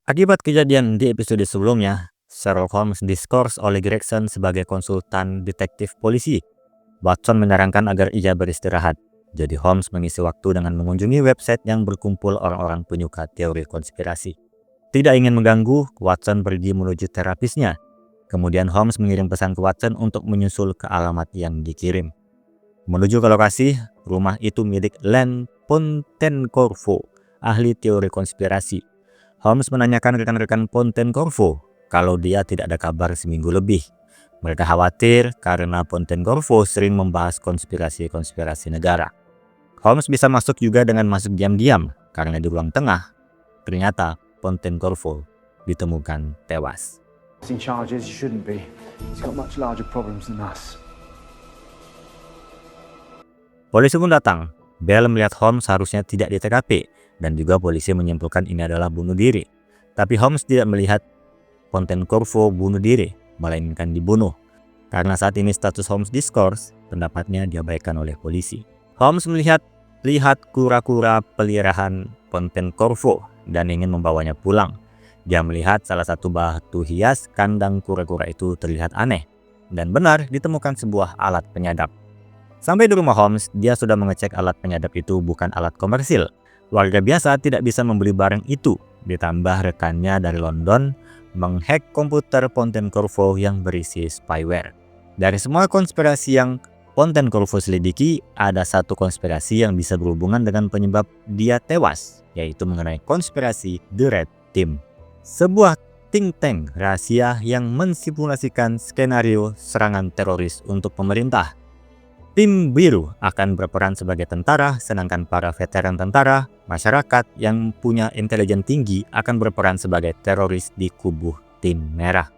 Akibat kejadian di episode sebelumnya, Sherlock Holmes diskors oleh Gregson sebagai konsultan detektif polisi. Watson menyarankan agar ia beristirahat. Jadi Holmes mengisi waktu dengan mengunjungi website yang berkumpul orang-orang penyuka teori konspirasi. Tidak ingin mengganggu, Watson pergi menuju terapisnya. Kemudian Holmes mengirim pesan ke Watson untuk menyusul ke alamat yang dikirim. Menuju ke lokasi, rumah itu milik Len Pontecorvo, ahli teori konspirasi. Holmes menanyakan rekan-rekan Pontecorvo kalau dia tidak ada kabar seminggu lebih. Mereka khawatir karena Pontecorvo sering membahas konspirasi-konspirasi negara. Holmes bisa masuk juga dengan masuk diam-diam karena di ruang tengah, ternyata Pontecorvo ditemukan tewas. Polisi pun datang. Bell melihat Holmes harusnya tidak di TKP dan juga polisi menyimpulkan ini adalah bunuh diri. Tapi Holmes tidak melihat Pontecorvo bunuh diri, melainkan dibunuh. Karena saat ini status Holmes diskors, pendapatnya diabaikan oleh polisi. Holmes melihat kura-kura peliharaan Pontecorvo dan ingin membawanya pulang. Dia melihat salah satu batu hias kandang kura-kura itu terlihat aneh. Dan benar ditemukan sebuah alat penyadap. Sampai di rumah Holmes, dia sudah mengecek alat penyadap itu bukan alat komersil. Warga biasa tidak bisa membeli barang itu. Ditambah rekannya dari London menghack komputer Pontecorvo yang berisi spyware. Dari semua konspirasi yang Pontecorvo selidiki, ada satu konspirasi yang bisa berhubungan dengan penyebab dia tewas, yaitu mengenai konspirasi The Red Team. Sebuah think tank rahasia yang mensimulasikan skenario serangan teroris untuk pemerintah. Tim biru akan berperan sebagai tentara, sedangkan para veteran tentara, masyarakat yang punya intelijen tinggi akan berperan sebagai teroris di kubu tim merah.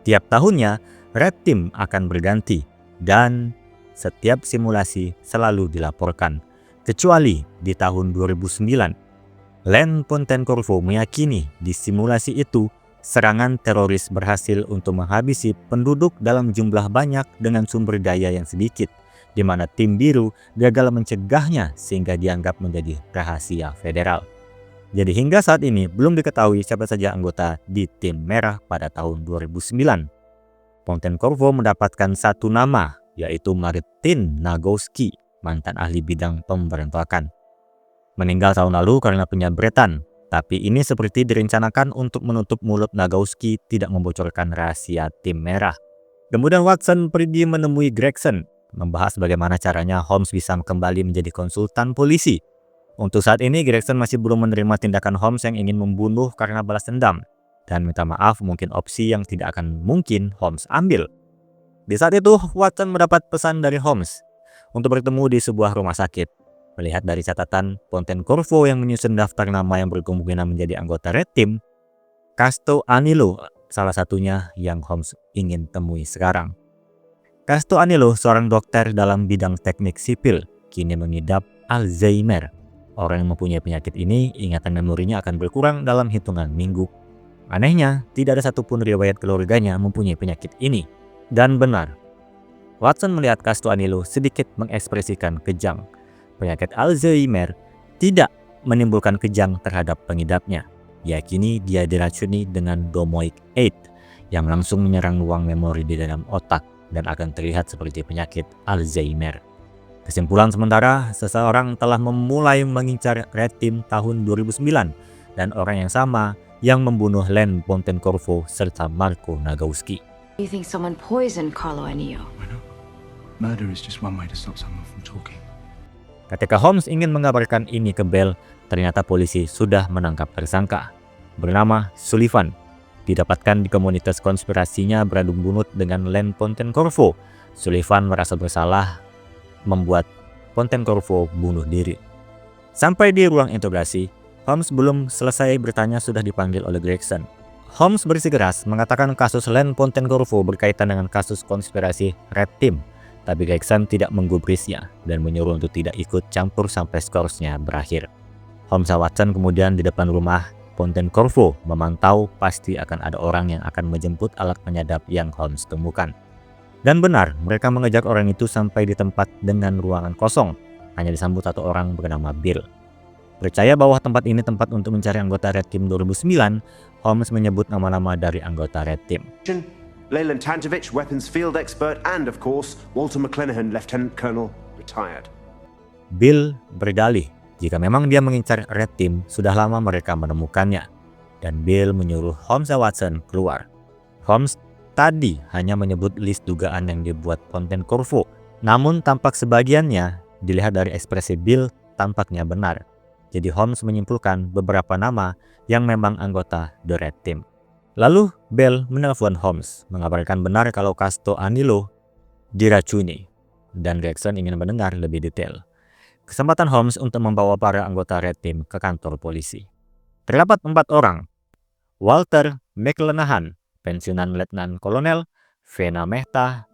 Tiap tahunnya, Red Team akan berganti dan setiap simulasi selalu dilaporkan. Kecuali di tahun 2009, Len Pontecorvo meyakini di simulasi itu serangan teroris berhasil untuk menghabisi penduduk dalam jumlah banyak dengan sumber daya yang sedikit, di mana tim biru gagal mencegahnya sehingga dianggap menjadi rahasia federal. Jadi hingga saat ini belum diketahui siapa saja anggota di tim merah pada tahun 2009. Pontecorvo mendapatkan satu nama, yaitu Martin Nagowski, mantan ahli bidang pemberontakan. Meninggal tahun lalu karena penyabretan, tapi ini seperti direncanakan untuk menutup mulut Nagowski tidak membocorkan rahasia tim merah. Kemudian Watson pergi menemui Gregson, membahas bagaimana caranya Holmes bisa kembali menjadi konsultan polisi. Untuk saat ini, Gregson masih belum menerima tindakan Holmes yang ingin membunuh karena balas dendam. Dan minta maaf mungkin opsi yang tidak akan mungkin Holmes ambil. Di saat itu, Watson mendapat pesan dari Holmes untuk bertemu di sebuah rumah sakit. Melihat dari catatan Pontecorvo yang menyusun daftar nama yang berkemungkinan menjadi anggota Red Team, Casto Anello salah satunya yang Holmes ingin temui sekarang. Casto Anello, seorang dokter dalam bidang teknik sipil, kini mengidap Alzheimer. Orang yang mempunyai penyakit ini, ingatan memorinya akan berkurang dalam hitungan minggu. Anehnya, tidak ada satupun riwayat keluarganya mempunyai penyakit ini. Dan benar, Watson melihat Casto Anello sedikit mengekspresikan kejang. Penyakit Alzheimer tidak menimbulkan kejang terhadap pengidapnya. Yakini dia diracuni dengan domoic 8 yang langsung menyerang ruang memori di dalam otak dan akan terlihat seperti penyakit Alzheimer. Kesimpulan sementara, seseorang telah memulai mengincar Red Team tahun 2009 dan orang yang sama yang membunuh Len Pontecorvo serta Marco Nagowski. You think someone poisoned Carlo Anillo? Why not? Murder is just one way to stop someone from talking. Ketika Holmes ingin mengabarkan ini ke Bell, ternyata polisi sudah menangkap tersangka bernama Sullivan. Didapatkan di komunitas konspirasinya beradu bunuh dengan Len Pontecorvo. Sullivan merasa bersalah membuat Pontecorvo bunuh diri. Sampai di ruang interogasi, Holmes belum selesai bertanya sudah dipanggil oleh Gregson. Holmes bersikeras mengatakan kasus Len Pontecorvo berkaitan dengan kasus konspirasi Red Team. Tapi Gregson tidak menggubrisnya dan menyuruh untuk tidak ikut campur sampai skorsnya berakhir. Holmes dan Watson kemudian di depan rumah Pontecorvo memantau pasti akan ada orang yang akan menjemput alat penyadap yang Holmes temukan. Dan benar, mereka mengejar orang itu sampai di tempat dengan ruangan kosong. Hanya disambut satu orang bernama Bill. Percaya bahwa tempat ini tempat untuk mencari anggota Red Team 2009, Holmes menyebut nama-nama dari anggota Red Team. Leyland Tantovich, weapons field expert, and of course, Walter McClanahan, Lieutenant Colonel, retired. Bill berdalih jika memang dia mengincar Red Team, sudah lama mereka menemukannya. Dan Bill menyuruh Holmes dan Watson keluar. Holmes tadi hanya menyebut list dugaan yang dibuat Fontaine Corvo, namun tampak sebagiannya dilihat dari ekspresi Bill tampaknya benar. Jadi Holmes menyimpulkan beberapa nama yang memang anggota The Red Team. Lalu Bell menelpon Holmes mengabarkan benar kalau Casto Anillo diracuni, dan Gregson ingin mendengar lebih detail. Kesempatan Holmes untuk membawa para anggota Red Team ke kantor polisi. Terdapat 4 orang: Walter McClanahan, pensiunan letnan kolonel, Vena Mehta,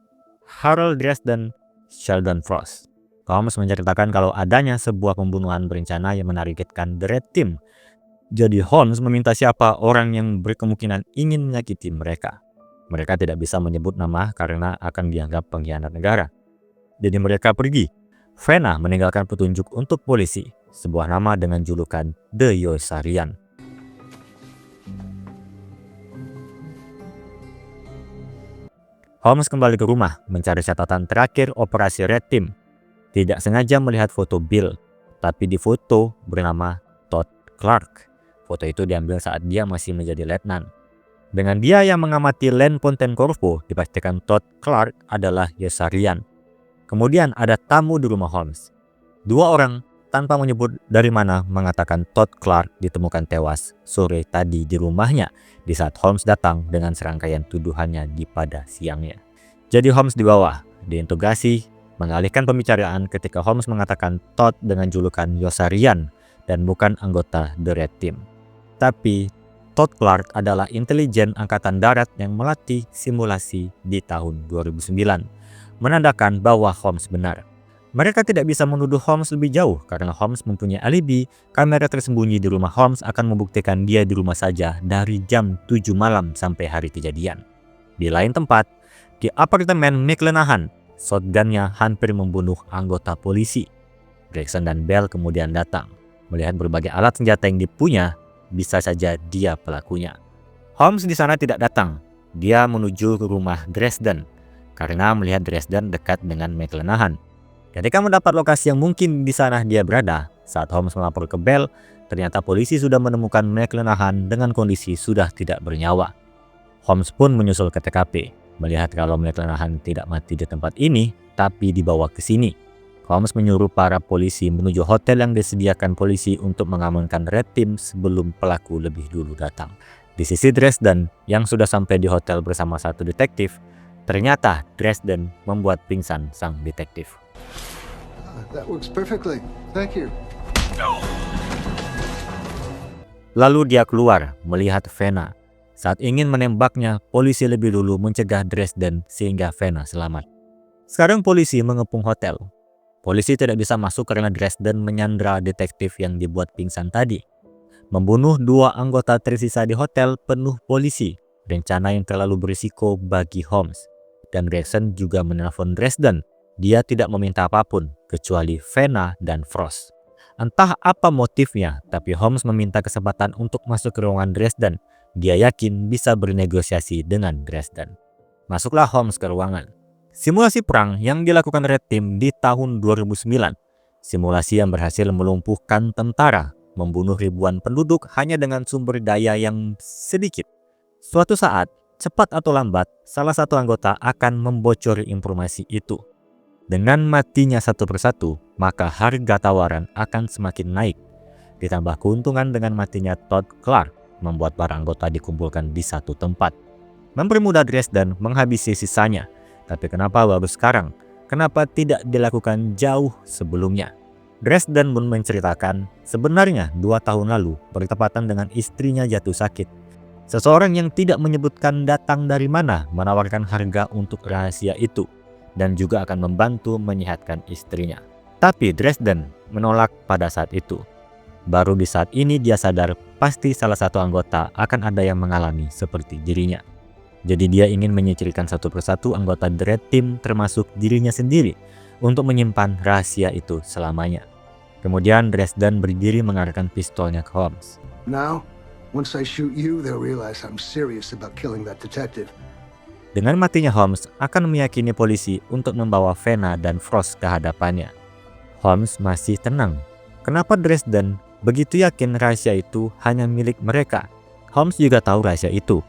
Harold Dresden, Sheldon Frost. Holmes menceritakan kalau adanya sebuah pembunuhan berencana yang menargetkan The Red Team. Jadi Holmes meminta siapa orang yang berkemungkinan ingin menyakiti mereka. Mereka tidak bisa menyebut nama karena akan dianggap pengkhianat negara. Jadi mereka pergi. Vena meninggalkan petunjuk untuk polisi, sebuah nama dengan julukan The Yosarian. Holmes kembali ke rumah mencari catatan terakhir operasi Red Team. Tidak sengaja melihat foto Bill, tapi di foto bernama Todd Clark. Foto itu diambil saat dia masih menjadi letnan. Dengan dia yang mengamati Land Fontaine Corvo, dipastikan Todd Clark adalah Yosarian. Kemudian ada tamu di rumah Holmes. 2 orang tanpa menyebut dari mana mengatakan Todd Clark ditemukan tewas sore tadi di rumahnya di saat Holmes datang dengan serangkaian tuduhannya di pada siangnya. Jadi Holmes dibawa, diinterogasi, mengalihkan pembicaraan ketika Holmes mengatakan Todd dengan julukan Yosarian dan bukan anggota The Red Team. Tapi Todd Clark adalah intelijen angkatan darat yang melatih simulasi di tahun 2009, menandakan bahwa Holmes benar. Mereka tidak bisa menuduh Holmes lebih jauh karena Holmes mempunyai alibi. Kamera tersembunyi di rumah Holmes akan membuktikan dia di rumah saja dari jam 7 malam sampai hari kejadian. Di lain tempat, di apartemen McClanahan, shotgunnya hampir membunuh anggota polisi. Gregson dan Bell kemudian datang. Melihat berbagai alat senjata yang dipunya, bisa saja dia pelakunya. Holmes di sana tidak datang. Dia menuju ke rumah Dresden karena melihat Dresden dekat dengan McClanahan. Ketika mendapat lokasi yang mungkin di sana dia berada, saat Holmes melapor ke Bell, ternyata polisi sudah menemukan McClanahan dengan kondisi sudah tidak bernyawa. Holmes pun menyusul ke TKP, melihat kalau McClanahan tidak mati di tempat ini, tapi dibawa ke sini. Holmes menyuruh para polisi menuju hotel yang disediakan polisi untuk mengamankan Red Team sebelum pelaku lebih dulu datang. Di sisi Dresden yang sudah sampai di hotel bersama satu detektif, ternyata Dresden membuat pingsan sang detektif. That works perfectly. Thank you. Lalu dia keluar melihat Vena. Saat ingin menembaknya, polisi lebih dulu mencegah Dresden sehingga Vena selamat. Sekarang polisi mengepung hotel. Polisi tidak bisa masuk karena Dresden menyandra detektif yang dibuat pingsan tadi. Membunuh 2 anggota tersisa di hotel penuh polisi, rencana yang terlalu berisiko bagi Holmes. Dan Gregson juga menelpon Dresden. Dia tidak meminta apapun kecuali Vena dan Frost. Entah apa motifnya, tapi Holmes meminta kesempatan untuk masuk ke ruangan Dresden. Dia yakin bisa bernegosiasi dengan Dresden. Masuklah Holmes ke ruangan. Simulasi perang yang dilakukan Red Team di tahun 2009. Simulasi yang berhasil melumpuhkan tentara, membunuh ribuan penduduk hanya dengan sumber daya yang sedikit. Suatu saat, cepat atau lambat, salah satu anggota akan membocori informasi itu. Dengan matinya satu persatu, maka harga tawaran akan semakin naik. Ditambah keuntungan dengan matinya Todd Clark, membuat para anggota dikumpulkan di satu tempat. Mempermudah Dresden menghabisi sisanya. Tapi kenapa baru sekarang? Kenapa tidak dilakukan jauh sebelumnya? Dresden pun menceritakan, sebenarnya 2 tahun lalu, bertepatan dengan istrinya jatuh sakit. Seseorang yang tidak menyebutkan datang dari mana menawarkan harga untuk rahasia itu. Dan juga akan membantu menyehatkan istrinya. Tapi Dresden menolak pada saat itu. Baru di saat ini dia sadar pasti salah satu anggota akan ada yang mengalami seperti dirinya. Jadi dia ingin menyingkirkan satu persatu anggota The Red Team termasuk dirinya sendiri untuk menyimpan rahasia itu selamanya. Kemudian Dresden berdiri mengarahkan pistolnya ke Holmes. Now, once I shoot you, they'll realize I'm serious about killing that detective. Dengan matinya Holmes akan meyakini polisi untuk membawa Vena dan Frost ke hadapannya. Holmes masih tenang. Kenapa Dresden begitu yakin rahasia itu hanya milik mereka? Holmes juga tahu rahasia itu.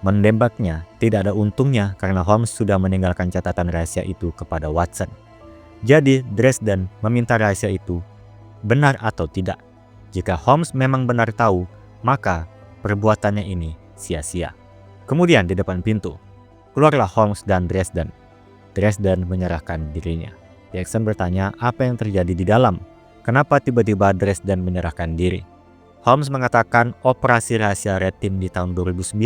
Menembaknya tidak ada untungnya karena Holmes sudah meninggalkan catatan rahasia itu kepada Watson. Jadi Dresden meminta rahasia itu benar atau tidak. Jika Holmes memang benar tahu, maka perbuatannya ini sia-sia. Kemudian di depan pintu, keluarlah Holmes dan Dresden. Dresden menyerahkan dirinya. Jackson bertanya apa yang terjadi di dalam. Kenapa tiba-tiba Dresden menyerahkan diri? Holmes mengatakan operasi rahasia Red Team di tahun 2009.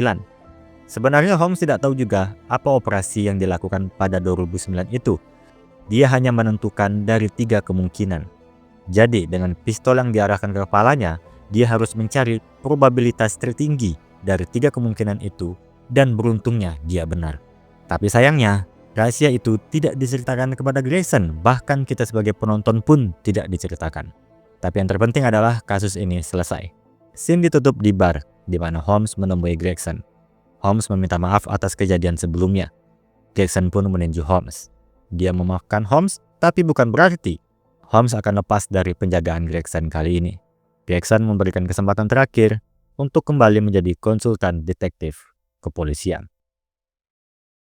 Sebenarnya Holmes tidak tahu juga apa operasi yang dilakukan pada 2009 itu. Dia hanya menentukan dari 3 kemungkinan. Jadi dengan pistol yang diarahkan ke kepalanya, dia harus mencari probabilitas tertinggi dari 3 kemungkinan itu, dan beruntungnya dia benar. Tapi sayangnya, rahasia itu tidak diceritakan kepada Gregson, bahkan kita sebagai penonton pun tidak diceritakan. Tapi yang terpenting adalah kasus ini selesai. Scene ditutup di bar, di mana Holmes menemui Gregson. Holmes meminta maaf atas kejadian sebelumnya. Gregson pun meninju Holmes. Dia memaafkan Holmes, tapi bukan berarti Holmes akan lepas dari penjagaan Gregson kali ini. Gregson memberikan kesempatan terakhir untuk kembali menjadi konsultan detektif kepolisian.